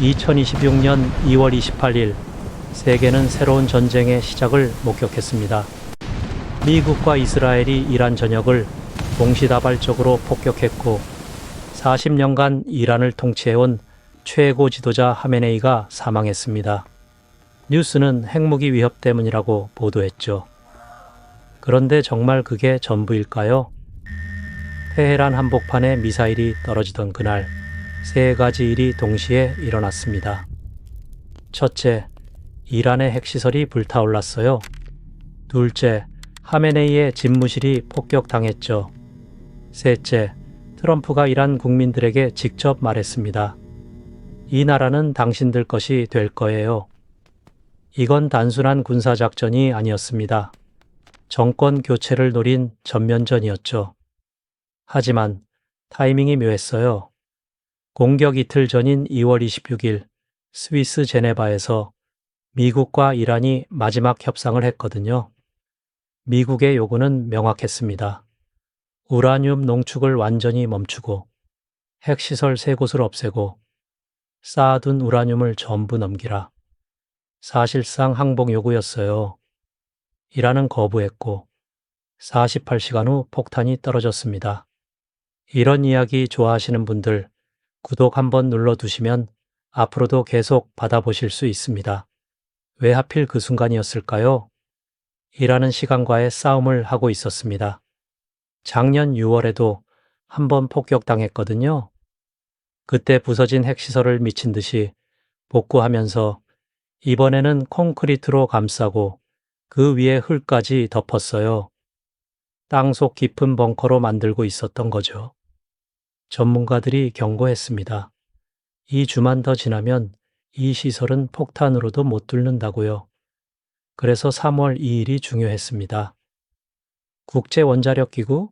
2026년 2월 28일 세계는 새로운 전쟁의 시작을 목격했습니다. 미국과 이스라엘이 이란 전역을 동시다발적으로 폭격했고 40년간 이란을 통치해온 최고 지도자 하메네이가 사망했습니다. 뉴스는 핵무기 위협 때문이라고 보도했죠. 그런데 정말 그게 전부일까요? 테헤란 한복판에 미사일이 떨어지던 그날 세 가지 일이 동시에 일어났습니다. 첫째, 이란의 핵시설이 불타올랐어요. 둘째, 하메네이의 집무실이 폭격당했죠. 셋째, 트럼프가 이란 국민들에게 직접 말했습니다. 이 나라는 당신들 것이 될 거예요. 이건 단순한 군사작전이 아니었습니다. 정권 교체를 노린 전면전이었죠. 하지만 타이밍이 묘했어요. 공격 이틀 전인 2월 26일 스위스 제네바에서 미국과 이란이 마지막 협상을 했거든요. 미국의 요구는 명확했습니다. 우라늄 농축을 완전히 멈추고 핵시설 3곳을 없애고 쌓아둔 우라늄을 전부 넘기라. 사실상 항복 요구였어요. 이란은 거부했고 48시간 후 폭탄이 떨어졌습니다. 이런 이야기 좋아하시는 분들 구독 한번 눌러두시면 앞으로도 계속 받아보실 수 있습니다. 왜 하필 그 순간이었을까요? 이란은 시간과의 싸움을 하고 있었습니다. 작년 6월에도 한번 폭격당했거든요. 그때 부서진 핵시설을 미친 듯이 복구하면서 이번에는 콘크리트로 감싸고 그 위에 흙까지 덮었어요. 땅속 깊은 벙커로 만들고 있었던 거죠. 전문가들이 경고했습니다. 2주만 더 지나면 이 시설은 폭탄으로도 못 뚫는다고요. 그래서 3월 2일이 중요했습니다. 국제원자력기구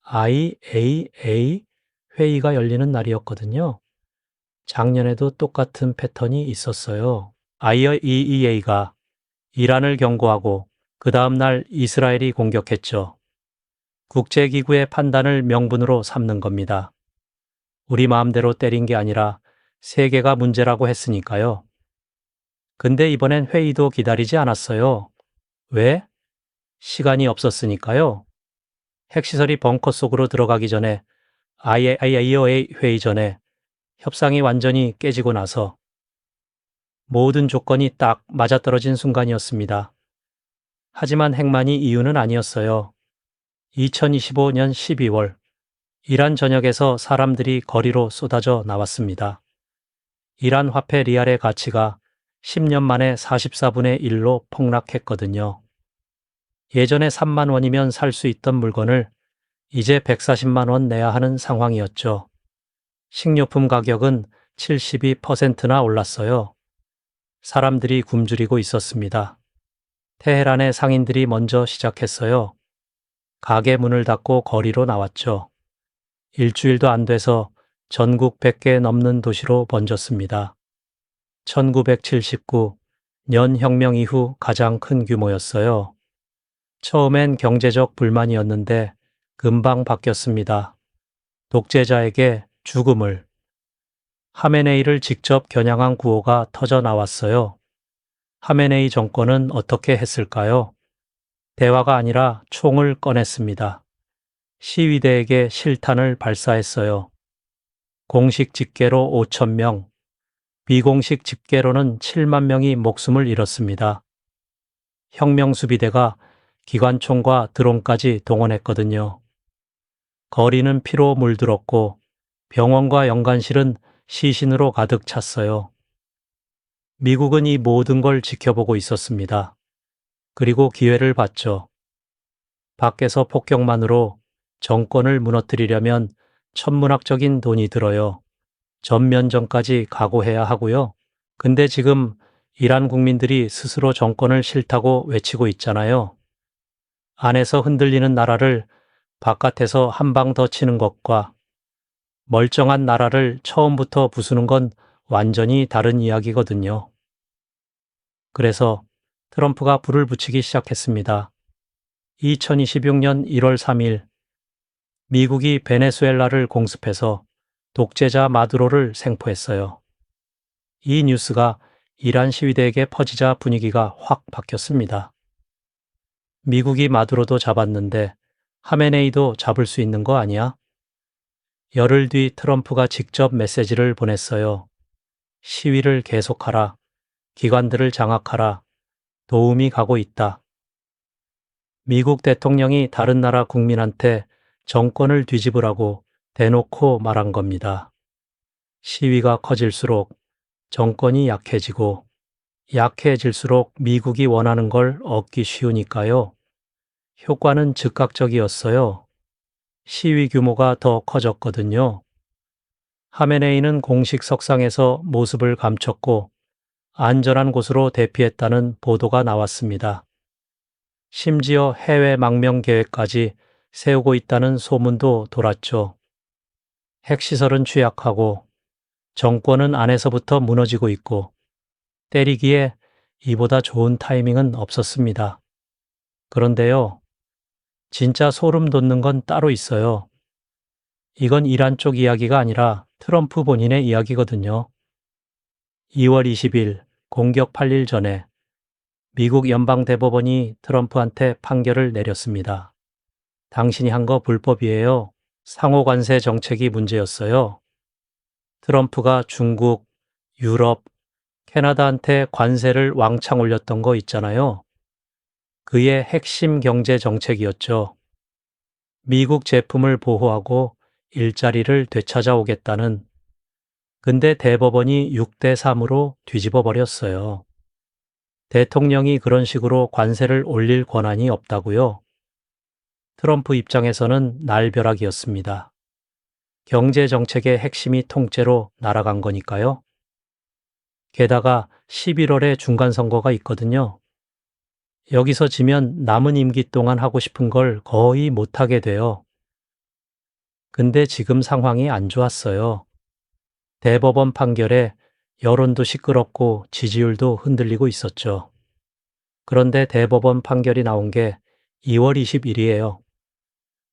IAEA 회의가 열리는 날이었거든요. 작년에도 똑같은 패턴이 있었어요. IAEA가 이란을 경고하고 그 다음 날 이스라엘이 공격했죠. 국제기구의 판단을 명분으로 삼는 겁니다. 우리 마음대로 때린 게 아니라 세계가 문제라고 했으니까요. 근데 이번엔 회의도 기다리지 않았어요. 왜? 시간이 없었으니까요. 핵시설이 벙커 속으로 들어가기 전에 IAEA 회의 전에 협상이 완전히 깨지고 나서 모든 조건이 딱 맞아떨어진 순간이었습니다. 하지만 핵만이 이유는 아니었어요. 2025년 12월 이란 전역에서 사람들이 거리로 쏟아져 나왔습니다. 이란 화폐 리알의 가치가 10년 만에 44분의 1로 폭락했거든요. 예전에 3만 원이면 살 수 있던 물건을 이제 140만 원 내야 하는 상황이었죠. 식료품 가격은 72%나 올랐어요. 사람들이 굶주리고 있었습니다. 테헤란의 상인들이 먼저 시작했어요. 가게 문을 닫고 거리로 나왔죠. 일주일도 안 돼서 전국 100개 넘는 도시로 번졌습니다. 1979년 혁명 이후 가장 큰 규모였어요. 처음엔 경제적 불만이었는데 금방 바뀌었습니다. 독재자에게 죽음을. 하메네이를 직접 겨냥한 구호가 터져 나왔어요. 하메네이 정권은 어떻게 했을까요? 대화가 아니라 총을 꺼냈습니다. 시위대에게 실탄을 발사했어요. 공식 집계로 5,000명, 비공식 집계로는 7만 명이 목숨을 잃었습니다. 혁명수비대가 기관총과 드론까지 동원했거든요. 거리는 피로 물들었고 병원과 연관실은 시신으로 가득 찼어요. 미국은 이 모든 걸 지켜보고 있었습니다. 그리고 기회를 봤죠. 밖에서 폭격만으로 정권을 무너뜨리려면 천문학적인 돈이 들어요. 전면전까지 각오해야 하고요. 근데 지금 이란 국민들이 스스로 정권을 싫다고 외치고 있잖아요. 안에서 흔들리는 나라를 바깥에서 한 방 더 치는 것과 멀쩡한 나라를 처음부터 부수는 건 완전히 다른 이야기거든요. 그래서 트럼프가 불을 붙이기 시작했습니다. 2026년 1월 3일 미국이 베네수엘라를 공습해서 독재자 마두로를 생포했어요. 이 뉴스가 이란 시위대에게 퍼지자 분위기가 확 바뀌었습니다. 미국이 마두로도 잡았는데 하메네이도 잡을 수 있는 거 아니야? 열흘 뒤 트럼프가 직접 메시지를 보냈어요. 시위를 계속하라. 기관들을 장악하라. 도움이 가고 있다. 미국 대통령이 다른 나라 국민한테 정권을 뒤집으라고 대놓고 말한 겁니다. 시위가 커질수록 정권이 약해지고 약해질수록 미국이 원하는 걸 얻기 쉬우니까요. 효과는 즉각적이었어요. 시위 규모가 더 커졌거든요. 하메네이는 공식 석상에서 모습을 감췄고 안전한 곳으로 대피했다는 보도가 나왔습니다. 심지어 해외 망명 계획까지 세우고 있다는 소문도 돌았죠. 핵시설은 취약하고 정권은 안에서부터 무너지고 있고 때리기에 이보다 좋은 타이밍은 없었습니다. 그런데요, 진짜 소름 돋는 건 따로 있어요. 이건 이란 쪽 이야기가 아니라 트럼프 본인의 이야기거든요. 2월 20일 공격 8일 전에 미국 연방대법원이 트럼프한테 판결을 내렸습니다. 당신이 한 거 불법이에요. 상호관세 정책이 문제였어요. 트럼프가 중국, 유럽, 캐나다한테 관세를 왕창 올렸던 거 있잖아요. 그의 핵심 경제 정책이었죠. 미국 제품을 보호하고 일자리를 되찾아오겠다는. 근데 대법원이 6대 3으로 뒤집어 버렸어요. 대통령이 그런 식으로 관세를 올릴 권한이 없다고요. 트럼프 입장에서는 날벼락이었습니다. 경제 정책의 핵심이 통째로 날아간 거니까요. 게다가 11월에 중간선거가 있거든요. 여기서 지면 남은 임기 동안 하고 싶은 걸 거의 못하게 돼요. 근데 지금 상황이 안 좋았어요. 대법원 판결에 여론도 시끄럽고 지지율도 흔들리고 있었죠. 그런데 대법원 판결이 나온 게 2월 20일이에요.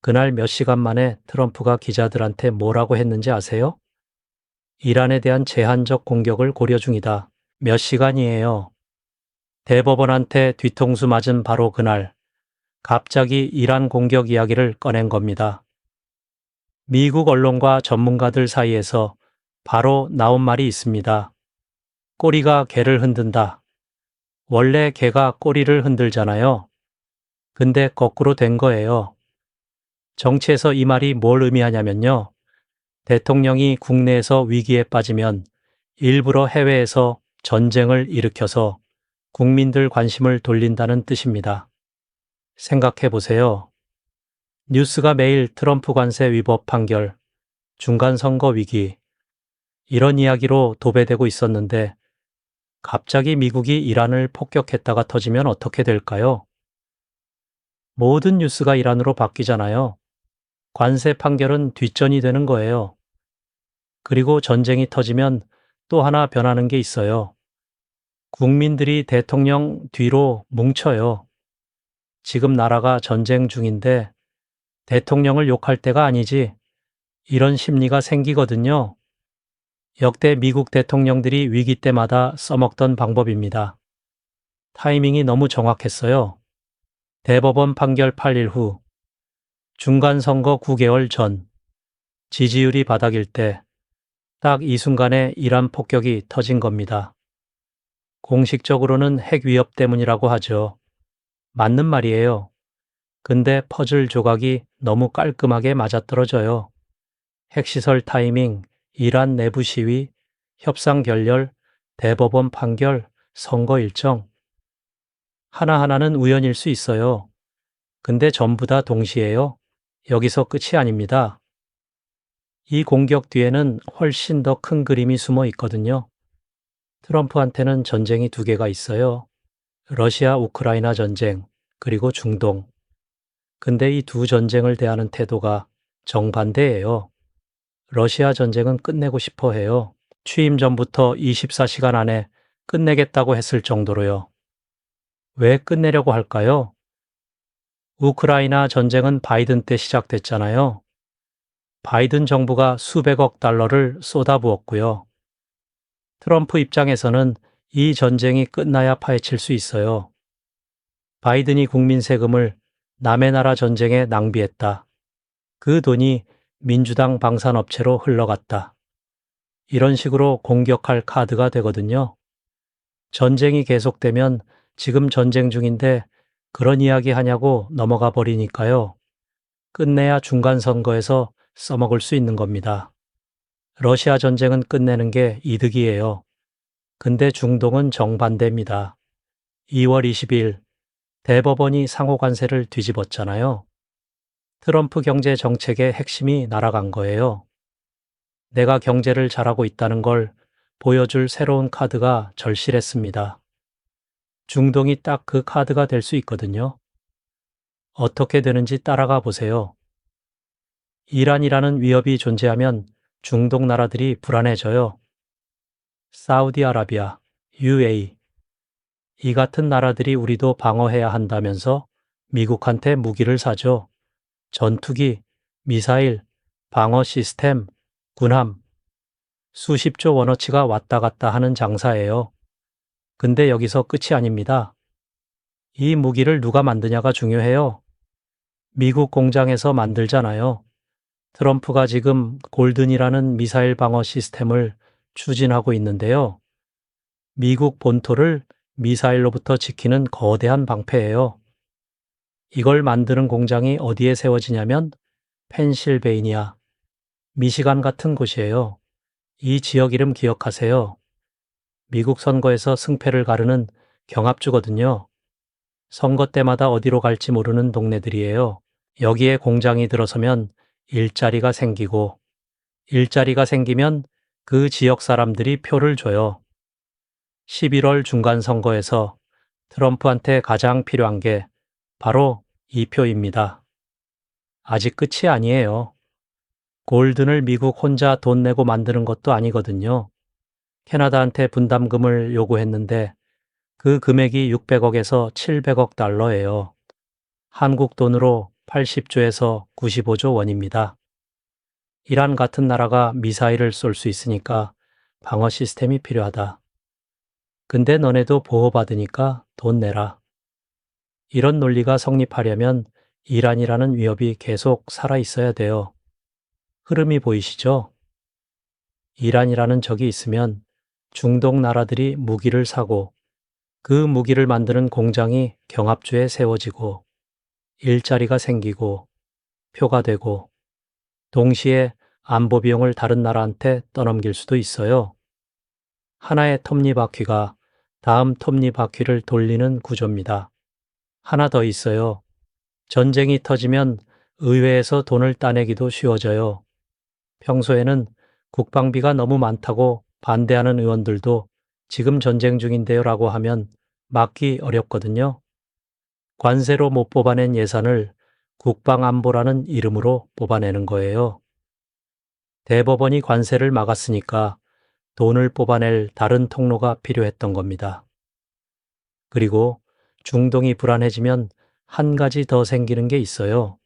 그날 몇 시간 만에 트럼프가 기자들한테 뭐라고 했는지 아세요? 이란에 대한 제한적 공격을 고려 중이다. 몇 시간이에요. 대법원한테 뒤통수 맞은 바로 그날, 갑자기 이란 공격 이야기를 꺼낸 겁니다. 미국 언론과 전문가들 사이에서 바로 나온 말이 있습니다. 꼬리가 개를 흔든다. 원래 개가 꼬리를 흔들잖아요. 근데 거꾸로 된 거예요. 정치에서 이 말이 뭘 의미하냐면요. 대통령이 국내에서 위기에 빠지면 일부러 해외에서 전쟁을 일으켜서 국민들 관심을 돌린다는 뜻입니다. 생각해 보세요. 뉴스가 매일 트럼프 관세 위법 판결, 중간 선거 위기, 이런 이야기로 도배되고 있었는데 갑자기 미국이 이란을 폭격했다가 터지면 어떻게 될까요? 모든 뉴스가 이란으로 바뀌잖아요. 관세 판결은 뒷전이 되는 거예요. 그리고 전쟁이 터지면 또 하나 변하는 게 있어요. 국민들이 대통령 뒤로 뭉쳐요. 지금 나라가 전쟁 중인데 대통령을 욕할 때가 아니지. 이런 심리가 생기거든요. 역대 미국 대통령들이 위기 때마다 써먹던 방법입니다. 타이밍이 너무 정확했어요. 대법원 판결 8일 후, 중간선거 9개월 전, 지지율이 바닥일 때, 딱 이 순간에 이란 폭격이 터진 겁니다. 공식적으로는 핵 위협 때문이라고 하죠. 맞는 말이에요. 근데 퍼즐 조각이 너무 깔끔하게 맞아떨어져요. 핵시설 타이밍, 이란 내부 시위, 협상 결렬, 대법원 판결, 선거 일정. 하나하나는 우연일 수 있어요. 근데 전부 다 동시에요. 여기서 끝이 아닙니다. 이 공격 뒤에는 훨씬 더 큰 그림이 숨어 있거든요. 트럼프한테는 전쟁이 두 개가 있어요. 러시아 우크라이나 전쟁, 그리고 중동. 근데 이 두 전쟁을 대하는 태도가 정반대예요. 러시아 전쟁은 끝내고 싶어 해요. 취임 전부터 24시간 안에 끝내겠다고 했을 정도로요. 왜 끝내려고 할까요? 우크라이나 전쟁은 바이든 때 시작됐잖아요. 바이든 정부가 수백억 달러를 쏟아부었고요. 트럼프 입장에서는 이 전쟁이 끝나야 파헤칠 수 있어요. 바이든이 국민 세금을 남의 나라 전쟁에 낭비했다. 그 돈이 민주당 방산업체로 흘러갔다. 이런 식으로 공격할 카드가 되거든요. 전쟁이 계속되면 지금 전쟁 중인데 그런 이야기 하냐고 넘어가 버리니까요. 끝내야 중간 선거에서 써먹을 수 있는 겁니다. 러시아 전쟁은 끝내는 게 이득이에요. 근데 중동은 정반대입니다. 2월 20일 대법원이 상호 관세를 뒤집었잖아요. 트럼프 경제 정책의 핵심이 날아간 거예요. 내가 경제를 잘하고 있다는 걸 보여줄 새로운 카드가 절실했습니다. 중동이 딱 그 카드가 될 수 있거든요. 어떻게 되는지 따라가 보세요. 이란이라는 위협이 존재하면 중동 나라들이 불안해져요. 사우디아라비아, UAE. 이 같은 나라들이 우리도 방어해야 한다면서 미국한테 무기를 사죠. 전투기, 미사일, 방어 시스템, 군함. 수십조 원어치가 왔다 갔다 하는 장사예요. 근데 여기서 끝이 아닙니다. 이 무기를 누가 만드냐가 중요해요. 미국 공장에서 만들잖아요. 트럼프가 지금 골든이라는 미사일 방어 시스템을 추진하고 있는데요. 미국 본토를 미사일로부터 지키는 거대한 방패예요. 이걸 만드는 공장이 어디에 세워지냐면 펜실베이니아, 미시간 같은 곳이에요. 이 지역 이름 기억하세요. 미국 선거에서 승패를 가르는 경합주거든요. 선거 때마다 어디로 갈지 모르는 동네들이에요. 여기에 공장이 들어서면 일자리가 생기고, 일자리가 생기면 그 지역 사람들이 표를 줘요. 11월 중간선거에서 트럼프한테 가장 필요한 게 바로 이 표입니다. 아직 끝이 아니에요. 골든을 미국 혼자 돈 내고 만드는 것도 아니거든요. 캐나다한테 분담금을 요구했는데 그 금액이 600억에서 700억 달러예요. 한국 돈으로 80조에서 95조 원입니다. 이란 같은 나라가 미사일을 쏠 수 있으니까 방어 시스템이 필요하다. 근데 너네도 보호받으니까 돈 내라. 이런 논리가 성립하려면 이란이라는 위협이 계속 살아 있어야 돼요. 흐름이 보이시죠? 이란이라는 적이 있으면 중동 나라들이 무기를 사고 그 무기를 만드는 공장이 경합주에 세워지고 일자리가 생기고 표가 되고 동시에 안보 비용을 다른 나라한테 떠넘길 수도 있어요. 하나의 톱니바퀴가 다음 톱니바퀴를 돌리는 구조입니다. 하나 더 있어요. 전쟁이 터지면 의회에서 돈을 따내기도 쉬워져요. 평소에는 국방비가 너무 많다고 반대하는 의원들도 지금 전쟁 중인데요 라고 하면 막기 어렵거든요. 관세로 못 뽑아낸 예산을 국방안보라는 이름으로 뽑아내는 거예요. 대법원이 관세를 막았으니까 돈을 뽑아낼 다른 통로가 필요했던 겁니다. 그리고 중동이 불안해지면 한 가지 더 생기는 게 있어요.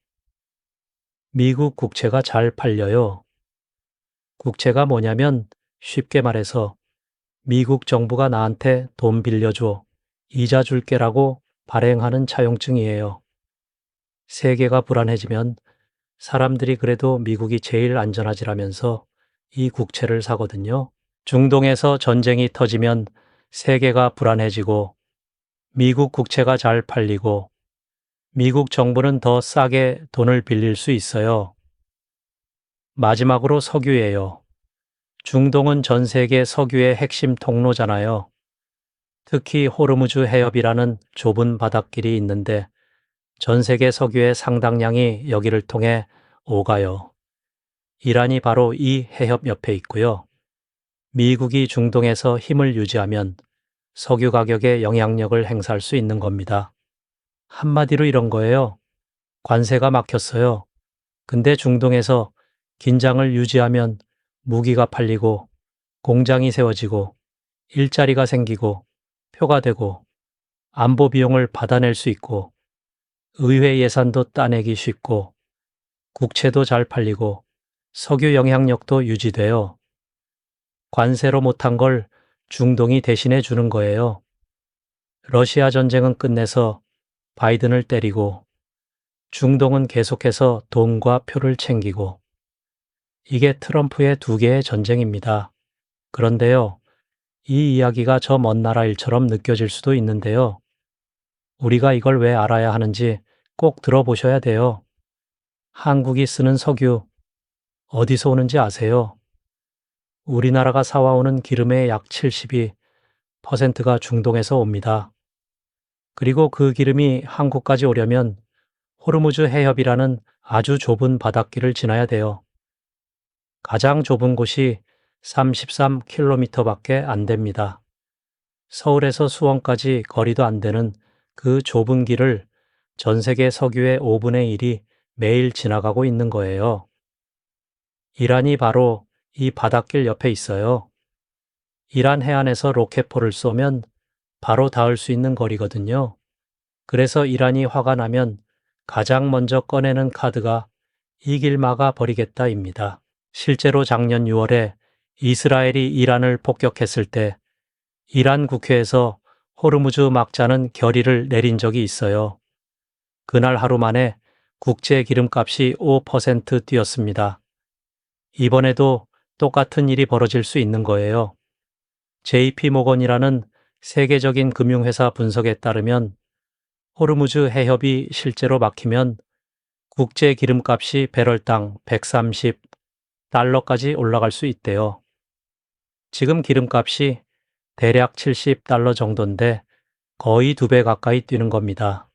미국 국채가 잘 팔려요. 국채가 뭐냐면 쉽게 말해서 미국 정부가 나한테 돈 빌려줘, 이자 줄게라고 발행하는 차용증이에요. 세계가 불안해지면 사람들이 그래도 미국이 제일 안전하지라면서 이 국채를 사거든요. 중동에서 전쟁이 터지면 세계가 불안해지고 미국 국채가 잘 팔리고 미국 정부는 더 싸게 돈을 빌릴 수 있어요. 마지막으로 석유예요. 중동은 전 세계 석유의 핵심 통로잖아요. 특히 호르무즈 해협이라는 좁은 바닷길이 있는데 전 세계 석유의 상당량이 여기를 통해 오가요. 이란이 바로 이 해협 옆에 있고요. 미국이 중동에서 힘을 유지하면 석유 가격에 영향력을 행사할 수 있는 겁니다. 한마디로 이런 거예요. 관세가 막혔어요. 근데 중동에서 긴장을 유지하면 무기가 팔리고 공장이 세워지고 일자리가 생기고 표가 되고 안보 비용을 받아낼 수 있고 의회 예산도 따내기 쉽고 국채도 잘 팔리고 석유 영향력도 유지돼요. 관세로 못한 걸 중동이 대신해 주는 거예요. 러시아 전쟁은 끝내서 바이든을 때리고 중동은 계속해서 돈과 표를 챙기고 이게 트럼프의 두 개의 전쟁입니다. 그런데요, 이 이야기가 저 먼 나라 일처럼 느껴질 수도 있는데요. 우리가 이걸 왜 알아야 하는지 꼭 들어보셔야 돼요. 한국이 쓰는 석유 어디서 오는지 아세요? 우리나라가 사와오는 기름의 약 72%가 중동에서 옵니다. 그리고 그 기름이 한국까지 오려면 호르무즈 해협이라는 아주 좁은 바닷길을 지나야 돼요. 가장 좁은 곳이 33km밖에 안 됩니다. 서울에서 수원까지 거리도 안 되는 그 좁은 길을 전 세계 석유의 5분의 1이 매일 지나가고 있는 거예요. 이란이 바로 이 바닷길 옆에 있어요. 이란 해안에서 로켓포를 쏘면 바로 닿을 수 있는 거리거든요. 그래서 이란이 화가 나면 가장 먼저 꺼내는 카드가 이 길 막아 버리겠다입니다. 실제로 작년 6월에 이스라엘이 이란을 폭격했을 때 이란 국회에서 호르무즈 막자는 결의를 내린 적이 있어요. 그날 하루 만에 국제 기름값이 5% 뛰었습니다. 이번에도 똑같은 일이 벌어질 수 있는 거예요. JP 모건이라는 세계적인 금융회사 분석에 따르면 호르무즈 해협이 실제로 막히면 국제 기름값이 배럴당 130달러까지 올라갈 수 있대요. 지금 기름값이 대략 70달러 정도인데 거의 2배 가까이 뛰는 겁니다.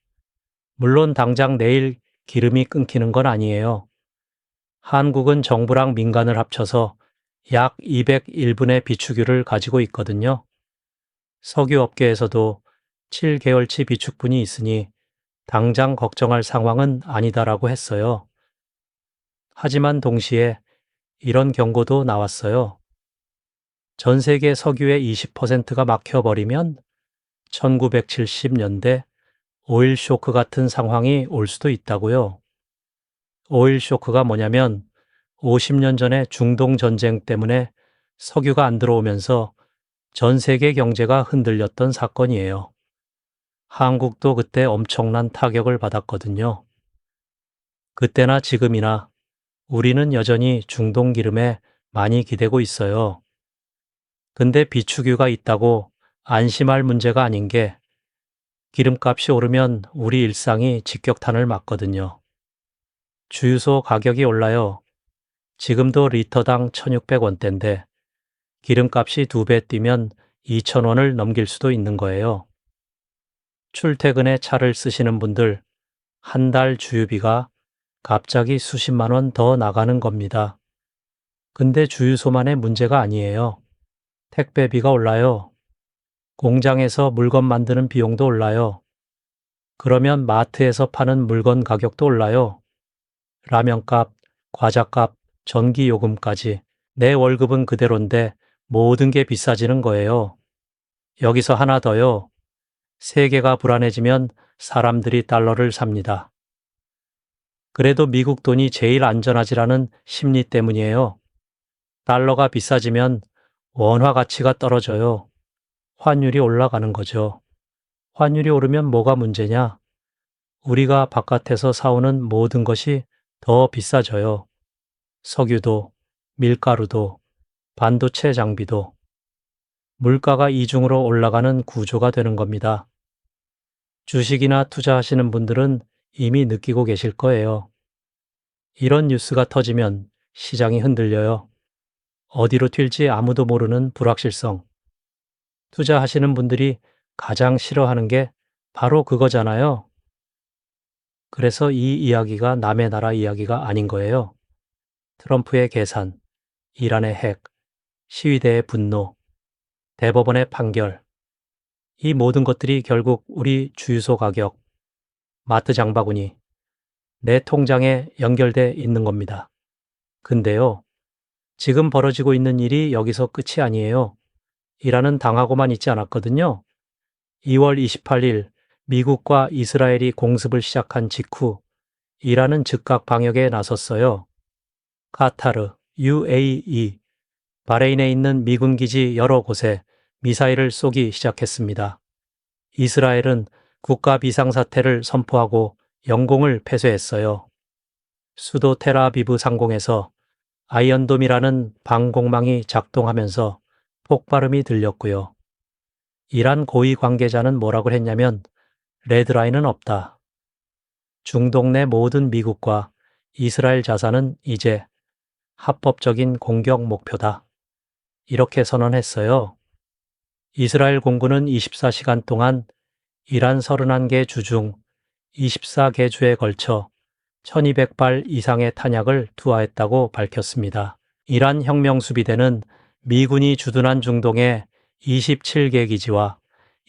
물론 당장 내일 기름이 끊기는 건 아니에요. 한국은 정부랑 민간을 합쳐서 약 201분의 비축유를 가지고 있거든요. 석유업계에서도 7개월치 비축분이 있으니 당장 걱정할 상황은 아니다라고 했어요. 하지만 동시에 이런 경고도 나왔어요. 전 세계 석유의 20%가 막혀버리면 1970년대 오일 쇼크 같은 상황이 올 수도 있다고요. 오일 쇼크가 뭐냐면 50년 전에 중동 전쟁 때문에 석유가 안 들어오면서 전 세계 경제가 흔들렸던 사건이에요. 한국도 그때 엄청난 타격을 받았거든요. 그때나 지금이나 우리는 여전히 중동 기름에 많이 기대고 있어요. 근데 비축유가 있다고 안심할 문제가 아닌 게 기름값이 오르면 우리 일상이 직격탄을 맞거든요. 주유소 가격이 올라요. 지금도 리터당 1,600원대인데 기름값이 2배 뛰면 2,000원을 넘길 수도 있는 거예요. 출퇴근에 차를 쓰시는 분들 한 달 주유비가 갑자기 수십만 원 더 나가는 겁니다. 근데 주유소만의 문제가 아니에요. 택배비가 올라요. 공장에서 물건 만드는 비용도 올라요. 그러면 마트에서 파는 물건 가격도 올라요. 라면값, 과자값, 전기요금까지 내 월급은 그대로인데 모든 게 비싸지는 거예요. 여기서 하나 더요. 세계가 불안해지면 사람들이 달러를 삽니다. 그래도 미국 돈이 제일 안전하지라는 심리 때문이에요. 달러가 비싸지면 원화 가치가 떨어져요. 환율이 올라가는 거죠. 환율이 오르면 뭐가 문제냐? 우리가 바깥에서 사오는 모든 것이 더 비싸져요. 석유도, 밀가루도, 반도체 장비도. 물가가 이중으로 올라가는 구조가 되는 겁니다. 주식이나 투자하시는 분들은 이미 느끼고 계실 거예요. 이런 뉴스가 터지면 시장이 흔들려요. 어디로 튈지 아무도 모르는 불확실성. 투자하시는 분들이 가장 싫어하는 게 바로 그거잖아요. 그래서 이 이야기가 남의 나라 이야기가 아닌 거예요. 트럼프의 계산, 이란의 핵, 시위대의 분노, 대법원의 판결. 이 모든 것들이 결국 우리 주유소 가격, 마트 장바구니, 내 통장에 연결돼 있는 겁니다. 근데요, 지금 벌어지고 있는 일이 여기서 끝이 아니에요. 이란은 당하고만 있지 않았거든요. 2월 28일 미국과 이스라엘이 공습을 시작한 직후 이란은 즉각 방역에 나섰어요. 카타르, UAE, 바레인에 있는 미군 기지 여러 곳에 미사일을 쏘기 시작했습니다. 이스라엘은 국가 비상사태를 선포하고 영공을 폐쇄했어요. 수도 텔아비브 상공에서 아이언돔이라는 방공망이 작동하면서 폭발음이 들렸고요. 이란 고위 관계자는 뭐라고 했냐면 레드라인은 없다. 중동 내 모든 미국과 이스라엘 자산은 이제 합법적인 공격 목표다. 이렇게 선언했어요. 이스라엘 공군은 24시간 동안 이란 31개 주 중 24개 주에 걸쳐 1200발 이상의 탄약을 투하했다고 밝혔습니다. 이란 혁명수비대는 미군이 주둔한 중동의 27개 기지와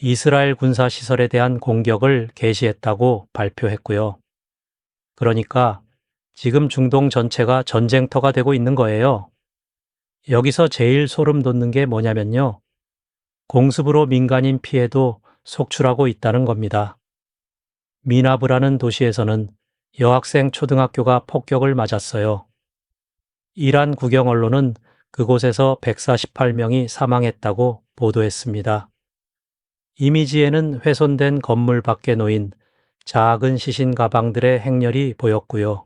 이스라엘 군사시설에 대한 공격을 개시했다고 발표했고요. 그러니까 지금 중동 전체가 전쟁터가 되고 있는 거예요. 여기서 제일 소름 돋는 게 뭐냐면요. 공습으로 민간인 피해도 속출하고 있다는 겁니다. 미나브라는 도시에서는 여학생 초등학교가 폭격을 맞았어요. 이란 국영 언론은 그곳에서 148명이 사망했다고 보도했습니다. 이미지에는 훼손된 건물 밖에 놓인 작은 시신 가방들의 행렬이 보였고요.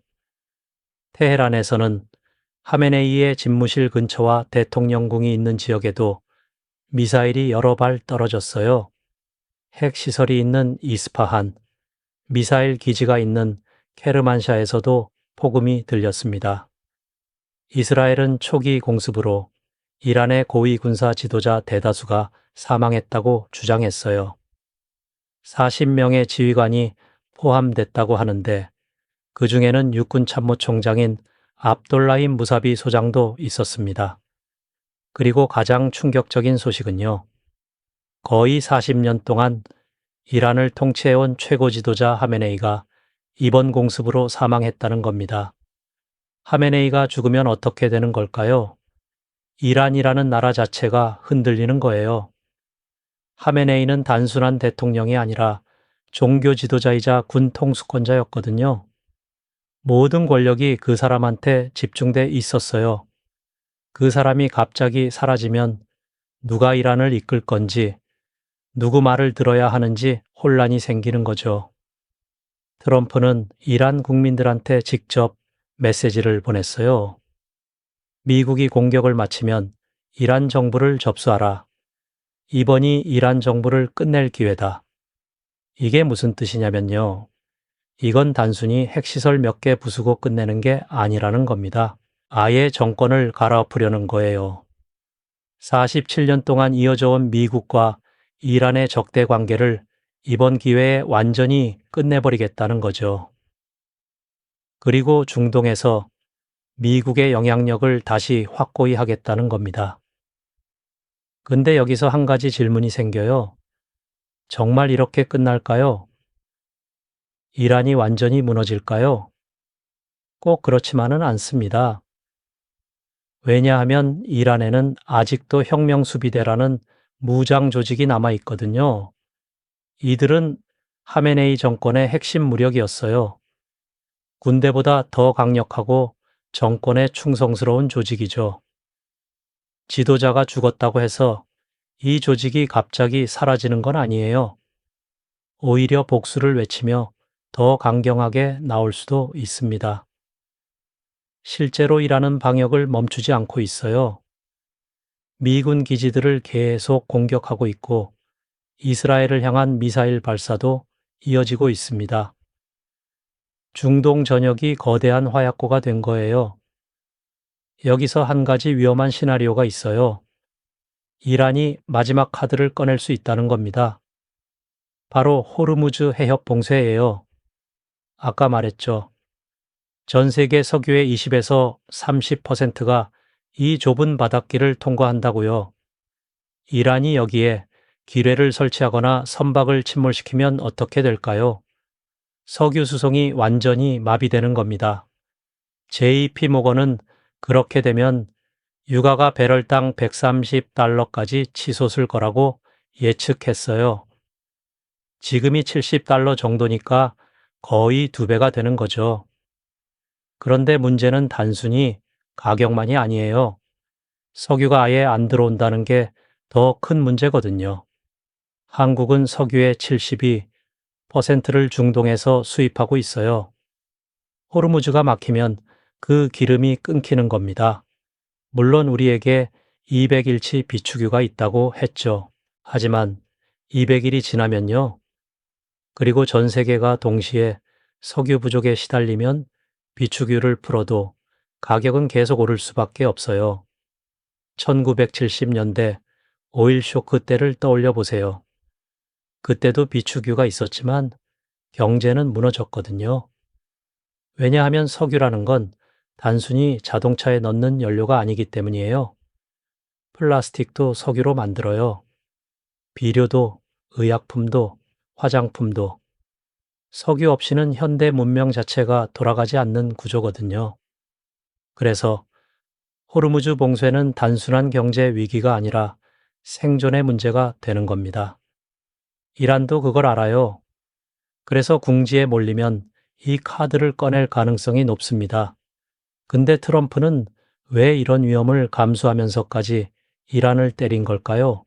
테헤란에서는 하메네이의 집무실 근처와 대통령궁이 있는 지역에도 미사일이 여러 발 떨어졌어요. 핵시설이 있는 이스파한, 미사일 기지가 있는 케르만샤에서도 폭음이 들렸습니다. 이스라엘은 초기 공습으로 이란의 고위 군사 지도자 대다수가 사망했다고 주장했어요. 40명의 지휘관이 포함됐다고 하는데 그 중에는 육군 참모총장인 압돌라임 무사비 소장도 있었습니다. 그리고 가장 충격적인 소식은요. 거의 40년 동안 이란을 통치해온 최고 지도자 하메네이가 이번 공습으로 사망했다는 겁니다. 하메네이가 죽으면 어떻게 되는 걸까요? 이란이라는 나라 자체가 흔들리는 거예요. 하메네이는 단순한 대통령이 아니라 종교 지도자이자 군 통수권자였거든요. 모든 권력이 그 사람한테 집중돼 있었어요. 그 사람이 갑자기 사라지면 누가 이란을 이끌 건지, 누구 말을 들어야 하는지 혼란이 생기는 거죠. 트럼프는 이란 국민들한테 직접 메시지를 보냈어요. 미국이 공격을 마치면 이란 정부를 접수하라. 이번이 이란 정부를 끝낼 기회다. 이게 무슨 뜻이냐면요. 이건 단순히 핵시설 몇 개 부수고 끝내는 게 아니라는 겁니다. 아예 정권을 갈아엎으려는 거예요. 47년 동안 이어져 온 미국과 이란의 적대 관계를 이번 기회에 완전히 끝내버리겠다는 거죠. 그리고 중동에서 미국의 영향력을 다시 확고히 하겠다는 겁니다. 근데 여기서 한 가지 질문이 생겨요. 정말 이렇게 끝날까요? 이란이 완전히 무너질까요? 꼭 그렇지만은 않습니다. 왜냐하면 이란에는 아직도 혁명수비대라는 무장 조직이 남아 있거든요. 이들은 하메네이 정권의 핵심 무력이었어요. 군대보다 더 강력하고 정권에 충성스러운 조직이죠. 지도자가 죽었다고 해서 이 조직이 갑자기 사라지는 건 아니에요. 오히려 복수를 외치며 더 강경하게 나올 수도 있습니다. 실제로 이란은 방역을 멈추지 않고 있어요. 미군 기지들을 계속 공격하고 있고 이스라엘을 향한 미사일 발사도 이어지고 있습니다. 중동 전역이 거대한 화약고가 된 거예요. 여기서 한 가지 위험한 시나리오가 있어요. 이란이 마지막 카드를 꺼낼 수 있다는 겁니다. 바로 호르무즈 해협 봉쇄예요. 아까 말했죠. 전 세계 석유의 20에서 30%가 이 좁은 바닷길을 통과한다고요. 이란이 여기에 기뢰를 설치하거나 선박을 침몰시키면 어떻게 될까요? 석유 수송이 완전히 마비되는 겁니다. JP 모건은 그렇게 되면 유가가 배럴당 130달러까지 치솟을 거라고 예측했어요. 지금이 70달러 정도니까 거의 2배가 되는 거죠. 그런데 문제는 단순히 가격만이 아니에요. 석유가 아예 안 들어온다는 게 더 큰 문제거든요. 한국은 석유의 72%를 중동에서 수입하고 있어요. 호르무즈가 막히면 그 기름이 끊기는 겁니다. 물론 우리에게 200일치 비축유가 있다고 했죠. 하지만 200일이 지나면요. 그리고 전 세계가 동시에 석유 부족에 시달리면 비축유를 풀어도 가격은 계속 오를 수밖에 없어요. 1970년대 오일 쇼크 때를 떠올려 보세요. 그때도 비축유가 있었지만 경제는 무너졌거든요. 왜냐하면 석유라는 건 단순히 자동차에 넣는 연료가 아니기 때문이에요. 플라스틱도 석유로 만들어요. 비료도, 의약품도, 화장품도. 석유 없이는 현대 문명 자체가 돌아가지 않는 구조거든요. 그래서 호르무즈 봉쇄는 단순한 경제 위기가 아니라 생존의 문제가 되는 겁니다. 이란도 그걸 알아요. 그래서 궁지에 몰리면 이 카드를 꺼낼 가능성이 높습니다. 근데 트럼프는 왜 이런 위험을 감수하면서까지 이란을 때린 걸까요?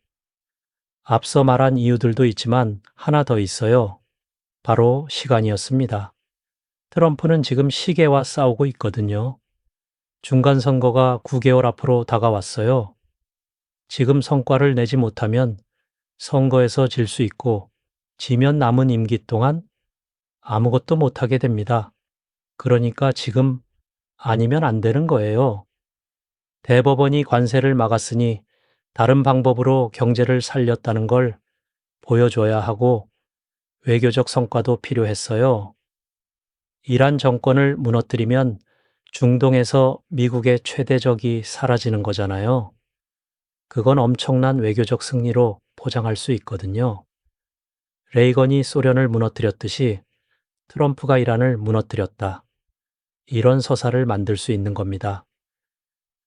앞서 말한 이유들도 있지만 하나 더 있어요. 바로 시간이었습니다. 트럼프는 지금 시계와 싸우고 있거든요. 중간 선거가 9개월 앞으로 다가왔어요. 지금 성과를 내지 못하면 선거에서 질 수 있고 지면 남은 임기 동안 아무것도 못하게 됩니다. 그러니까 지금 아니면 안 되는 거예요. 대법원이 관세를 막았으니 다른 방법으로 경제를 살렸다는 걸 보여줘야 하고 외교적 성과도 필요했어요. 이란 정권을 무너뜨리면 중동에서 미국의 최대 적이 사라지는 거잖아요. 그건 엄청난 외교적 승리로 포장할 수 있거든요. 레이건이 소련을 무너뜨렸듯이 트럼프가 이란을 무너뜨렸다. 이런 서사를 만들 수 있는 겁니다.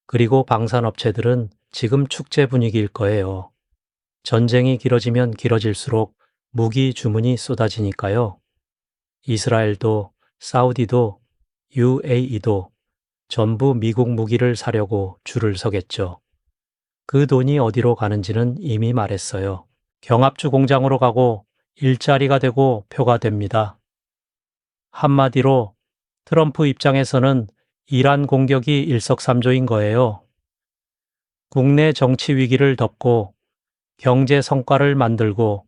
그리고 방산업체들은 지금 축제 분위기일 거예요. 전쟁이 길어지면 길어질수록 무기 주문이 쏟아지니까요. 이스라엘도 사우디도 UAE도 전부 미국 무기를 사려고 줄을 서겠죠. 그 돈이 어디로 가는지는 이미 말했어요. 경합주 공장으로 가고 일자리가 되고 표가 됩니다. 한마디로 트럼프 입장에서는 이란 공격이 일석삼조인 거예요. 국내 정치 위기를 덮고 경제 성과를 만들고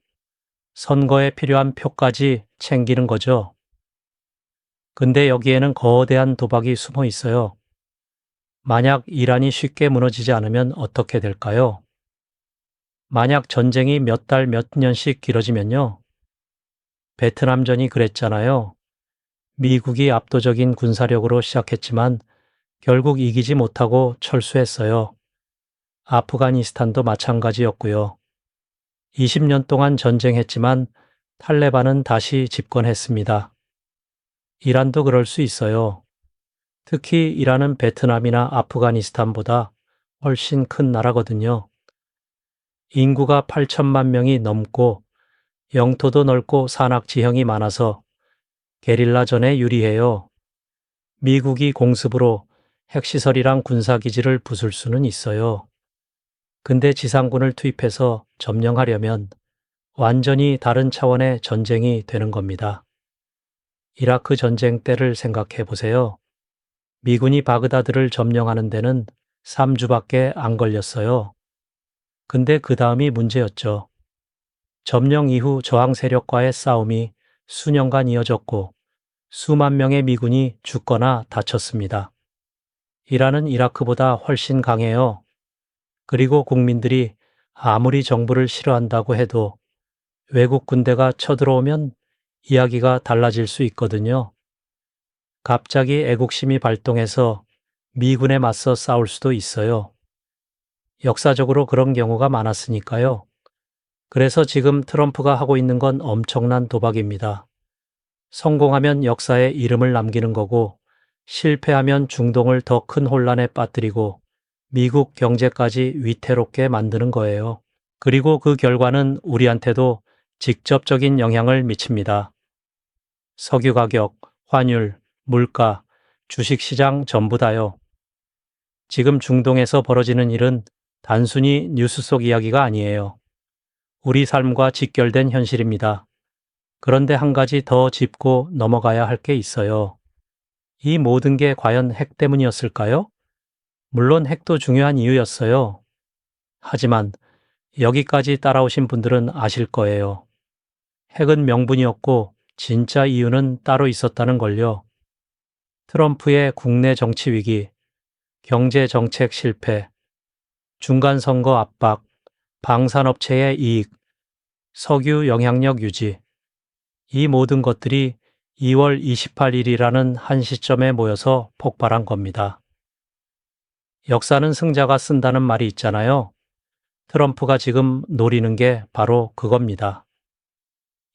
선거에 필요한 표까지 챙기는 거죠. 근데 여기에는 거대한 도박이 숨어 있어요. 만약 이란이 쉽게 무너지지 않으면 어떻게 될까요? 만약 전쟁이 몇 달, 몇 년씩 길어지면요. 베트남전이 그랬잖아요. 미국이 압도적인 군사력으로 시작했지만 결국 이기지 못하고 철수했어요. 아프가니스탄도 마찬가지였고요. 20년 동안 전쟁했지만 탈레반은 다시 집권했습니다. 이란도 그럴 수 있어요. 특히 이란은 베트남이나 아프가니스탄보다 훨씬 큰 나라거든요. 인구가 8천만 명이 넘고 영토도 넓고 산악 지형이 많아서 게릴라전에 유리해요. 미국이 공습으로 핵시설이랑 군사기지를 부술 수는 있어요. 근데 지상군을 투입해서 점령하려면 완전히 다른 차원의 전쟁이 되는 겁니다. 이라크 전쟁 때를 생각해 보세요. 미군이 바그다드를 점령하는 데는 3주밖에 안 걸렸어요. 근데 그 다음이 문제였죠. 점령 이후 저항 세력과의 싸움이 수년간 이어졌고 수만 명의 미군이 죽거나 다쳤습니다. 이란은 이라크보다 훨씬 강해요. 그리고 국민들이 아무리 정부를 싫어한다고 해도 외국 군대가 쳐들어오면 이야기가 달라질 수 있거든요. 갑자기 애국심이 발동해서 미군에 맞서 싸울 수도 있어요. 역사적으로 그런 경우가 많았으니까요. 그래서 지금 트럼프가 하고 있는 건 엄청난 도박입니다. 성공하면 역사에 이름을 남기는 거고 실패하면 중동을 더 큰 혼란에 빠뜨리고 미국 경제까지 위태롭게 만드는 거예요. 그리고 그 결과는 우리한테도 직접적인 영향을 미칩니다. 석유 가격, 환율, 물가, 주식시장 전부 다요. 지금 중동에서 벌어지는 일은 단순히 뉴스 속 이야기가 아니에요. 우리 삶과 직결된 현실입니다. 그런데 한 가지 더 짚고 넘어가야 할 게 있어요. 이 모든 게 과연 핵 때문이었을까요? 물론 핵도 중요한 이유였어요. 하지만 여기까지 따라오신 분들은 아실 거예요. 핵은 명분이었고 진짜 이유는 따로 있었다는 걸요. 트럼프의 국내 정치 위기, 경제 정책 실패, 중간 선거 압박, 방산업체의 이익, 석유 영향력 유지. 이 모든 것들이 2월 28일이라는 한 시점에 모여서 폭발한 겁니다. 역사는 승자가 쓴다는 말이 있잖아요. 트럼프가 지금 노리는 게 바로 그겁니다.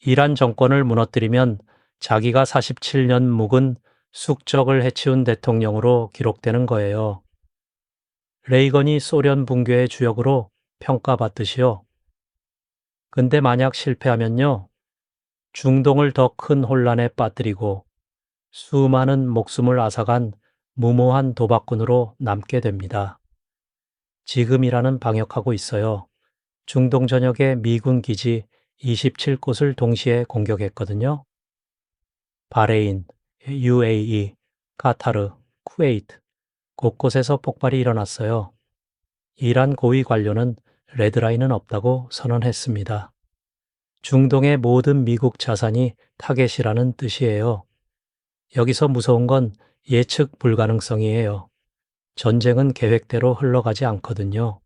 이란 정권을 무너뜨리면 자기가 47년 묵은 숙적을 해치운 대통령으로 기록되는 거예요. 레이건이 소련 붕괴의 주역으로 평가받듯이요. 근데 만약 실패하면요. 중동을 더 큰 혼란에 빠뜨리고 수많은 목숨을 앗아간 무모한 도박꾼으로 남게 됩니다. 지금 이란은 방역하고 있어요. 중동 전역의 미군 기지 27곳을 동시에 공격했거든요. 바레인, UAE, 카타르, 쿠웨이트 곳곳에서 폭발이 일어났어요. 이란 고위 관료는 레드라인은 없다고 선언했습니다. 중동의 모든 미국 자산이 타겟이라는 뜻이에요. 여기서 무서운 건 예측 불가능성이에요. 전쟁은 계획대로 흘러가지 않거든요.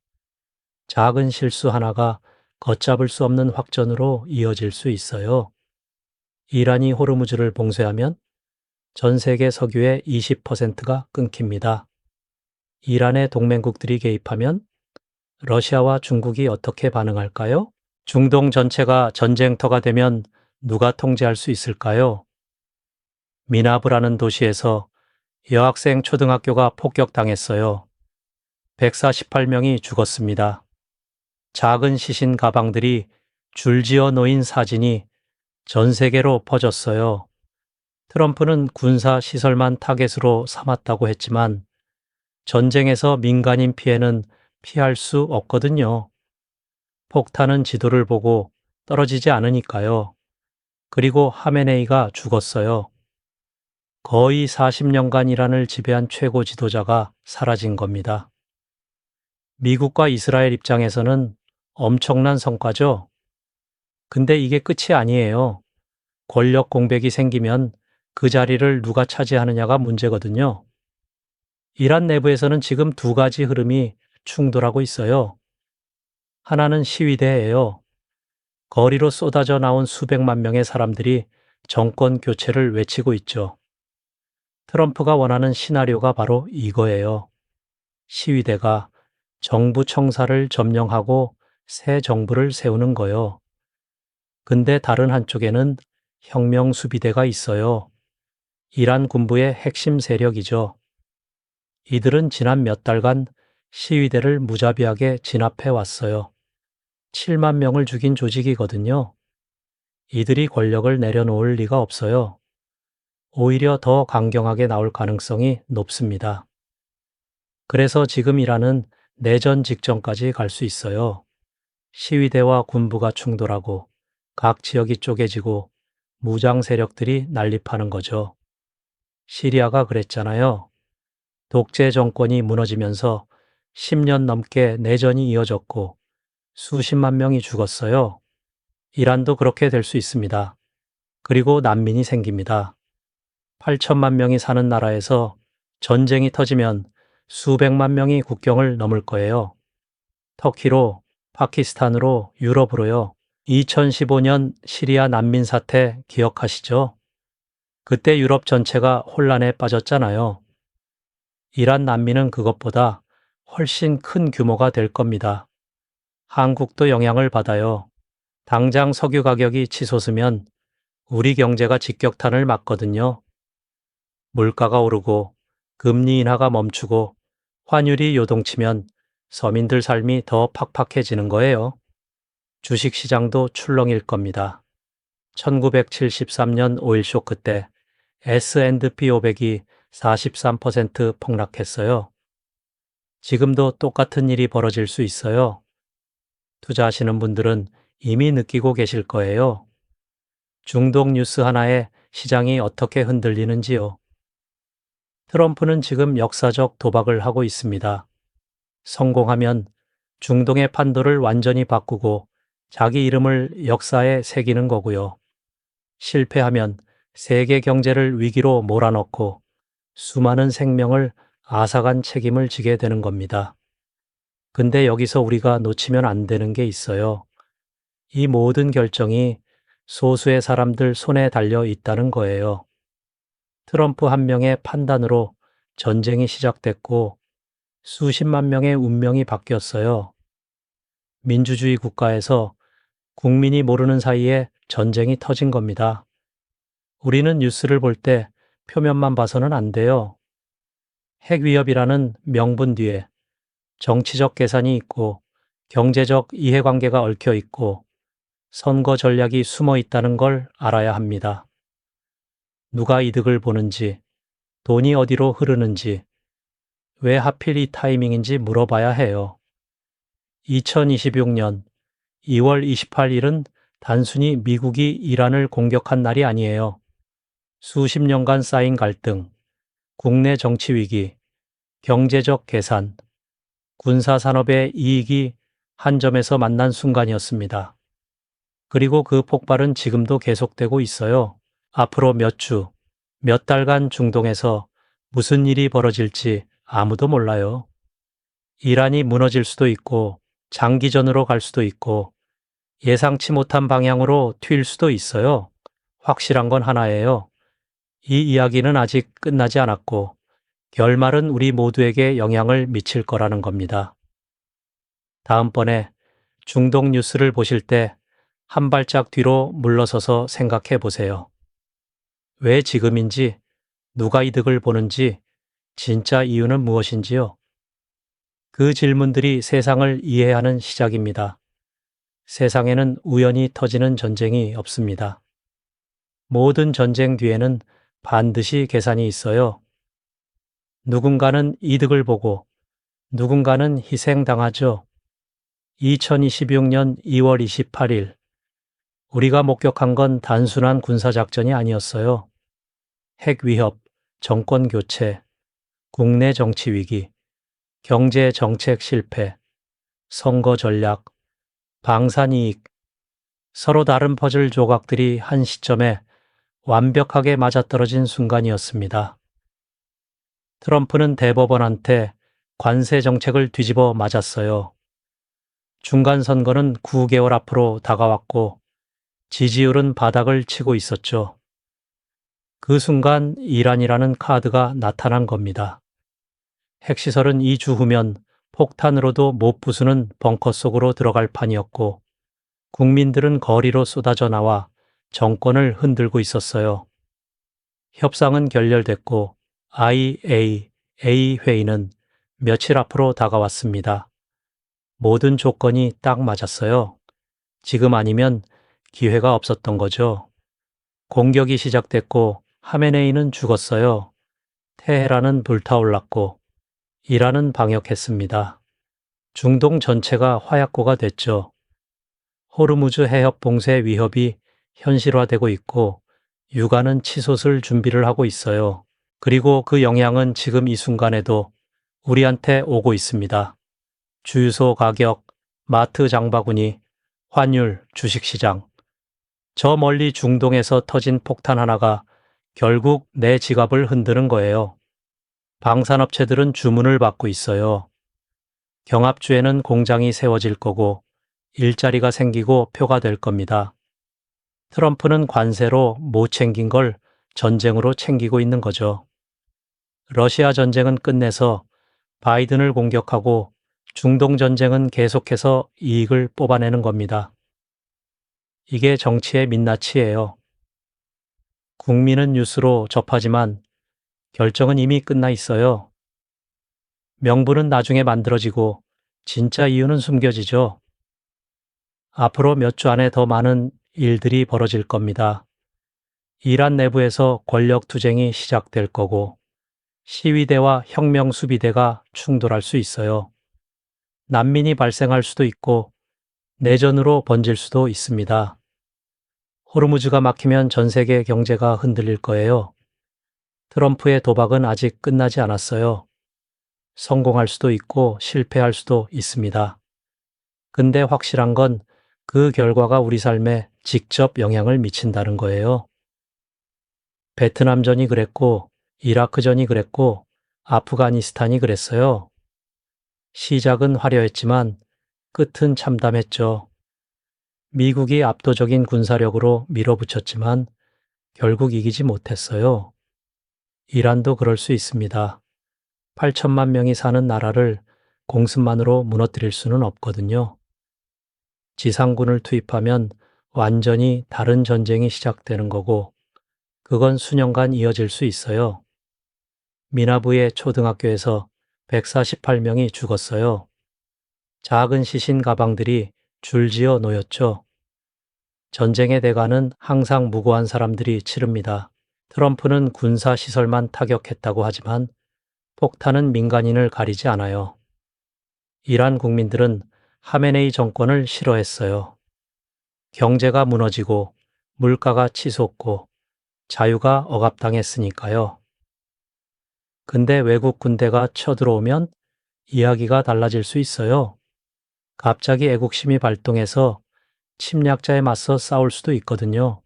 작은 실수 하나가 걷잡을 수 없는 확전으로 이어질 수 있어요. 이란이 호르무즈를 봉쇄하면 전 세계 석유의 20%가 끊깁니다. 이란의 동맹국들이 개입하면 러시아와 중국이 어떻게 반응할까요? 중동 전체가 전쟁터가 되면 누가 통제할 수 있을까요? 미나브라는 도시에서 여학생 초등학교가 폭격당했어요. 148명이 죽었습니다. 작은 시신 가방들이 줄지어 놓인 사진이 전 세계로 퍼졌어요. 트럼프는 군사 시설만 타겟으로 삼았다고 했지만 전쟁에서 민간인 피해는 피할 수 없거든요. 폭탄은 지도를 보고 떨어지지 않으니까요. 그리고 하메네이가 죽었어요. 거의 40년간 이란을 지배한 최고 지도자가 사라진 겁니다. 미국과 이스라엘 입장에서는 엄청난 성과죠. 근데 이게 끝이 아니에요. 권력 공백이 생기면 그 자리를 누가 차지하느냐가 문제거든요. 이란 내부에서는 지금 두 가지 흐름이 충돌하고 있어요. 하나는 시위대예요. 거리로 쏟아져 나온 수백만 명의 사람들이 정권 교체를 외치고 있죠. 트럼프가 원하는 시나리오가 바로 이거예요. 시위대가 정부 청사를 점령하고 새 정부를 세우는 거요. 근데 다른 한쪽에는 혁명 수비대가 있어요. 이란 군부의 핵심 세력이죠. 이들은 지난 몇 달간 시위대를 무자비하게 진압해 왔어요. 7만 명을 죽인 조직이거든요. 이들이 권력을 내려놓을 리가 없어요. 오히려 더 강경하게 나올 가능성이 높습니다. 그래서 지금 이란은 내전 직전까지 갈 수 있어요. 시위대와 군부가 충돌하고 각 지역이 쪼개지고 무장 세력들이 난립하는 거죠. 시리아가 그랬잖아요. 독재 정권이 무너지면서 10년 넘게 내전이 이어졌고 수십만 명이 죽었어요. 이란도 그렇게 될 수 있습니다. 그리고 난민이 생깁니다. 8천만 명이 사는 나라에서 전쟁이 터지면 수백만 명이 국경을 넘을 거예요. 터키로, 파키스탄으로, 유럽으로요. 2015년 시리아 난민 사태 기억하시죠? 그때 유럽 전체가 혼란에 빠졌잖아요. 이란 난민은 그것보다 훨씬 큰 규모가 될 겁니다. 한국도 영향을 받아요. 당장 석유 가격이 치솟으면 우리 경제가 직격탄을 맞거든요. 물가가 오르고 금리 인하가 멈추고 환율이 요동치면 서민들 삶이 더 팍팍해지는 거예요. 주식시장도 출렁일 겁니다. 1973년 오일 쇼크 때 S&P 500이 43% 폭락했어요. 지금도 똑같은 일이 벌어질 수 있어요. 투자하시는 분들은 이미 느끼고 계실 거예요. 중독 뉴스 하나에 시장이 어떻게 흔들리는지요. 트럼프는 지금 역사적 도박을 하고 있습니다. 성공하면 중동의 판도를 완전히 바꾸고 자기 이름을 역사에 새기는 거고요. 실패하면 세계 경제를 위기로 몰아넣고 수많은 생명을 앗아간 책임을 지게 되는 겁니다. 근데 여기서 우리가 놓치면 안 되는 게 있어요. 이 모든 결정이 소수의 사람들 손에 달려 있다는 거예요. 트럼프 한 명의 판단으로 전쟁이 시작됐고 수십만 명의 운명이 바뀌었어요. 민주주의 국가에서 국민이 모르는 사이에 전쟁이 터진 겁니다. 우리는 뉴스를 볼 때 표면만 봐서는 안 돼요. 핵위협이라는 명분 뒤에 정치적 계산이 있고 경제적 이해관계가 얽혀 있고 선거 전략이 숨어 있다는 걸 알아야 합니다. 누가 이득을 보는지, 돈이 어디로 흐르는지, 왜 하필 이 타이밍인지 물어봐야 해요. 2026년 2월 28일은 단순히 미국이 이란을 공격한 날이 아니에요. 수십 년간 쌓인 갈등, 국내 정치 위기, 경제적 계산, 군사산업의 이익이 한 점에서 만난 순간이었습니다. 그리고 그 폭발은 지금도 계속되고 있어요. 앞으로 몇 주, 몇 달간 중동에서 무슨 일이 벌어질지 아무도 몰라요. 이란이 무너질 수도 있고 장기전으로 갈 수도 있고 예상치 못한 방향으로 튈 수도 있어요. 확실한 건 하나예요. 이 이야기는 아직 끝나지 않았고 결말은 우리 모두에게 영향을 미칠 거라는 겁니다. 다음번에 중동 뉴스를 보실 때 한 발짝 뒤로 물러서서 생각해 보세요. 왜 지금인지, 누가 이득을 보는지, 진짜 이유는 무엇인지요? 그 질문들이 세상을 이해하는 시작입니다. 세상에는 우연히 터지는 전쟁이 없습니다. 모든 전쟁 뒤에는 반드시 계산이 있어요. 누군가는 이득을 보고 누군가는 희생당하죠. 2026년 2월 28일 우리가 목격한 건 단순한 군사작전이 아니었어요. 핵 위협, 정권 교체, 국내 정치 위기, 경제 정책 실패, 선거 전략, 방산 이익, 서로 다른 퍼즐 조각들이 한 시점에 완벽하게 맞아떨어진 순간이었습니다. 트럼프는 대법원한테 관세 정책을 뒤집어 맞았어요. 중간 선거는 9개월 앞으로 다가왔고 지지율은 바닥을 치고 있었죠. 그 순간 이란이라는 카드가 나타난 겁니다. 핵시설은 2주 후면 폭탄으로도 못 부수는 벙커 속으로 들어갈 판이었고 국민들은 거리로 쏟아져 나와 정권을 흔들고 있었어요. 협상은 결렬됐고 IAEA 회의는 며칠 앞으로 다가왔습니다. 모든 조건이 딱 맞았어요. 지금 아니면 기회가 없었던 거죠. 공격이 시작됐고 하메네이는 죽었어요. 테헤란은 불타올랐고 이란은 방역했습니다. 중동 전체가 화약고가 됐죠. 호르무즈 해협 봉쇄 위협이 현실화되고 있고 유가는 치솟을 준비를 하고 있어요. 그리고 그 영향은 지금 이 순간에도 우리한테 오고 있습니다. 주유소 가격, 마트 장바구니, 환율, 주식시장. 저 멀리 중동에서 터진 폭탄 하나가 결국 내 지갑을 흔드는 거예요. 방산업체들은 주문을 받고 있어요. 경합주에는 공장이 세워질 거고 일자리가 생기고 표가 될 겁니다. 트럼프는 관세로 못 챙긴 걸 전쟁으로 챙기고 있는 거죠. 러시아 전쟁은 끝내서 바이든을 공격하고 중동 전쟁은 계속해서 이익을 뽑아내는 겁니다. 이게 정치의 민낯이에요. 국민은 뉴스로 접하지만 결정은 이미 끝나 있어요. 명분은 나중에 만들어지고 진짜 이유는 숨겨지죠. 앞으로 몇 주 안에 더 많은 일들이 벌어질 겁니다. 이란 내부에서 권력 투쟁이 시작될 거고 시위대와 혁명 수비대가 충돌할 수 있어요. 난민이 발생할 수도 있고 내전으로 번질 수도 있습니다. 호르무즈가 막히면 전 세계 경제가 흔들릴 거예요. 트럼프의 도박은 아직 끝나지 않았어요. 성공할 수도 있고 실패할 수도 있습니다. 근데 확실한 건 그 결과가 우리 삶에 직접 영향을 미친다는 거예요. 베트남전이 그랬고, 이라크전이 그랬고, 아프가니스탄이 그랬어요. 시작은 화려했지만 끝은 참담했죠. 미국이 압도적인 군사력으로 밀어붙였지만 결국 이기지 못했어요. 이란도 그럴 수 있습니다. 8천만 명이 사는 나라를 공습만으로 무너뜨릴 수는 없거든요. 지상군을 투입하면 완전히 다른 전쟁이 시작되는 거고, 그건 수년간 이어질 수 있어요. 미나부의 초등학교에서 148명이 죽었어요. 작은 시신 가방들이 줄지어 놓였죠. 전쟁의 대가는 항상 무고한 사람들이 치릅니다. 트럼프는 군사시설만 타격했다고 하지만 폭탄은 민간인을 가리지 않아요. 이란 국민들은 하메네이 정권을 싫어했어요. 경제가 무너지고 물가가 치솟고 자유가 억압당했으니까요. 근데 외국 군대가 쳐들어오면 이야기가 달라질 수 있어요. 갑자기 애국심이 발동해서 침략자에 맞서 싸울 수도 있거든요.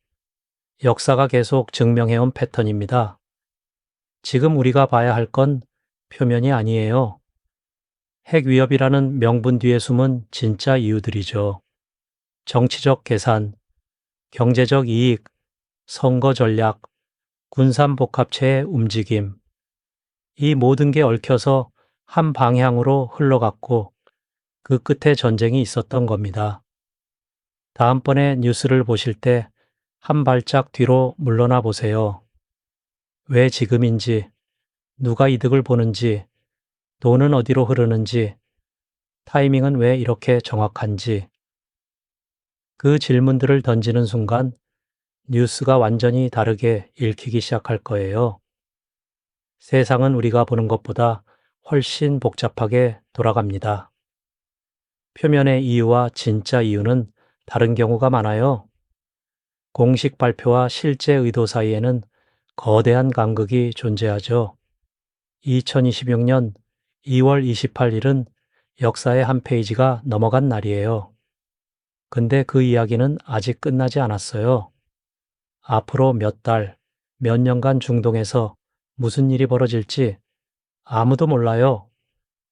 역사가 계속 증명해온 패턴입니다. 지금 우리가 봐야 할 건 표면이 아니에요. 핵 위협이라는 명분 뒤에 숨은 진짜 이유들이죠. 정치적 계산, 경제적 이익, 선거 전략, 군산 복합체의 움직임. 이 모든 게 얽혀서 한 방향으로 흘러갔고 그 끝에 전쟁이 있었던 겁니다. 다음번에 뉴스를 보실 때 한 발짝 뒤로 물러나 보세요. 왜 지금인지, 누가 이득을 보는지, 돈은 어디로 흐르는지, 타이밍은 왜 이렇게 정확한지. 그 질문들을 던지는 순간 뉴스가 완전히 다르게 읽히기 시작할 거예요. 세상은 우리가 보는 것보다 훨씬 복잡하게 돌아갑니다. 표면의 이유와 진짜 이유는 다른 경우가 많아요. 공식 발표와 실제 의도 사이에는 거대한 간극이 존재하죠. 2026년 2월 28일은 역사의 한 페이지가 넘어간 날이에요. 근데 그 이야기는 아직 끝나지 않았어요. 앞으로 몇 달, 몇 년간 중동에서 무슨 일이 벌어질지 아무도 몰라요.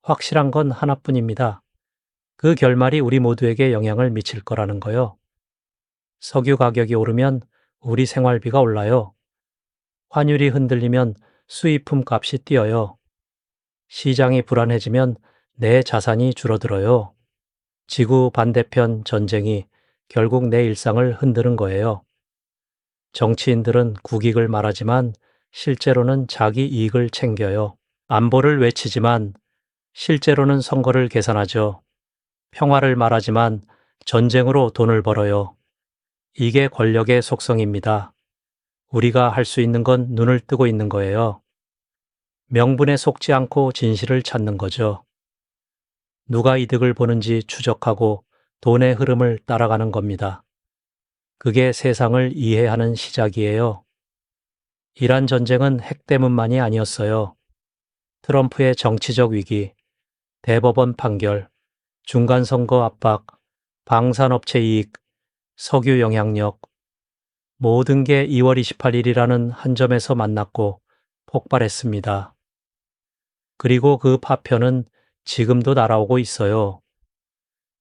확실한 건 하나뿐입니다. 그 결말이 우리 모두에게 영향을 미칠 거라는 거요. 석유 가격이 오르면 우리 생활비가 올라요. 환율이 흔들리면 수입품 값이 뛰어요. 시장이 불안해지면 내 자산이 줄어들어요. 지구 반대편 전쟁이 결국 내 일상을 흔드는 거예요. 정치인들은 국익을 말하지만 실제로는 자기 이익을 챙겨요. 안보를 외치지만 실제로는 선거를 계산하죠. 평화를 말하지만 전쟁으로 돈을 벌어요. 이게 권력의 속성입니다. 우리가 할 수 있는 건 눈을 뜨고 있는 거예요. 명분에 속지 않고 진실을 찾는 거죠. 누가 이득을 보는지 추적하고 돈의 흐름을 따라가는 겁니다. 그게 세상을 이해하는 시작이에요. 이란 전쟁은 핵 때문만이 아니었어요. 트럼프의 정치적 위기, 대법원 판결, 중간선거 압박, 방산업체 이익, 석유 영향력, 모든 게 2월 28일이라는 한 점에서 만났고 폭발했습니다. 그리고 그 파편은 지금도 날아오고 있어요.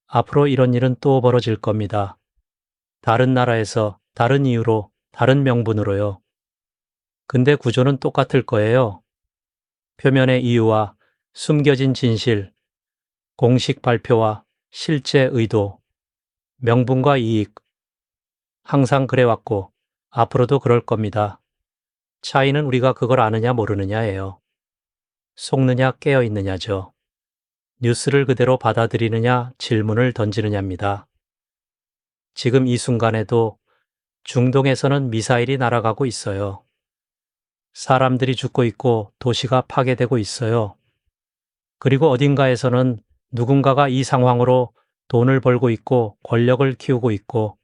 앞으로 이런 일은 또 벌어질 겁니다. 다른 나라에서, 다른 이유로, 다른 명분으로요. 근데 구조는 똑같을 거예요. 표면의 이유와 숨겨진 진실, 공식 발표와 실제 의도, 명분과 이익. 항상 그래왔고 앞으로도 그럴 겁니다. 차이는 우리가 그걸 아느냐 모르느냐예요. 속느냐 깨어 있느냐죠. 뉴스를 그대로 받아들이느냐 질문을 던지느냐입니다. 지금 이 순간에도 중동에서는 미사일이 날아가고 있어요. 사람들이 죽고 있고 도시가 파괴되고 있어요. 그리고 어딘가에서는 누군가가 이 상황으로 돈을 벌고 있고 권력을 키우고 있고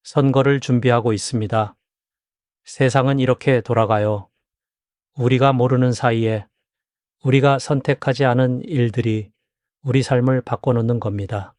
선거를 준비하고 있습니다. 세상은 이렇게 돌아가요. 우리가 모르는 사이에 우리가 선택하지 않은 일들이 우리 삶을 바꿔놓는 겁니다.